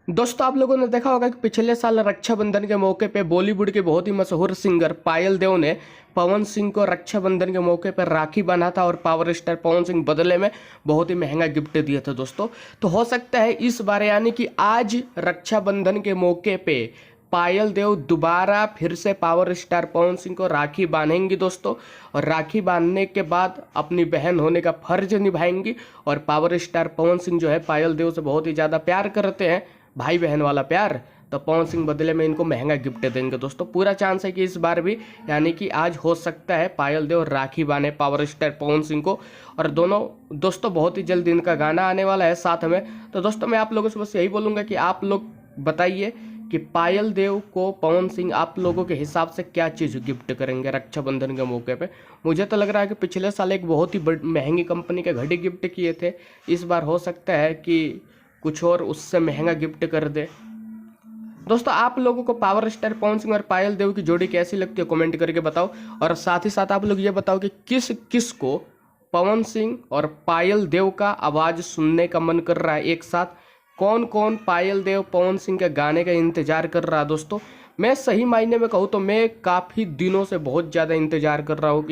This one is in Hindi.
दोस्तों आप लोगों ने देखा होगा कि पिछले साल रक्षाबंधन के मौके पे बॉलीवुड के बहुत ही मशहूर सिंगर पायल देव ने पवन सिंह को रक्षाबंधन के मौके पर राखी बांधा था और पावर स्टार पवन सिंह बदले में बहुत ही महंगा गिफ्ट दिया था दोस्तों। तो हो सकता है इस बार यानी कि आज रक्षाबंधन के मौके पे पायल देव दोबारा फिर से पावर स्टार पवन सिंह को राखी बांधेंगी दोस्तों। और राखी बांधने के बाद अपनी बहन होने का फर्ज निभाएंगी। और पावर स्टार पवन सिंह जो है पायल देव से बहुत ही ज़्यादा प्यार करते हैं, भाई बहन वाला प्यार। तो पवन सिंह बदले में इनको महंगा गिफ्ट देंगे दोस्तों। पूरा चांस है कि इस बार भी यानी कि आज हो सकता है पायल देव राखी बांधे पावर स्टार पवन सिंह को। और दोनों दोस्तों बहुत ही जल्द इनका गाना आने वाला है साथ में। तो दोस्तों मैं आप लोगों से बस यही बोलूँगा कि आप लोग बताइए कि पायल देव को पवन सिंह आप लोगों के हिसाब से क्या चीज़ गिफ्ट करेंगे रक्षाबंधन के मौके पे। मुझे तो लग रहा है कि पिछले साल एक बहुत ही महंगी कंपनी के घड़ी गिफ्ट किए थे, इस बार हो सकता है कि कुछ और उससे महंगा गिफ्ट कर दे। दोस्तों आप लोगों को पावर स्टार पवन सिंह और पायल देव की जोड़ी कैसी लगती है कमेंट करके बताओ। और साथ ही साथ आप लोग ये बताओ कि किस किस को पवन सिंह और पायल देव का आवाज़ सुनने का मन कर रहा है एक साथ। कौन कौन पायल देव पवन सिंह के गाने का इंतजार कर रहा है दोस्तों। मैं सही मायने में कहूँ तो मैं काफ़ी दिनों से बहुत ज़्यादा इंतजार कर रहा हूँ कि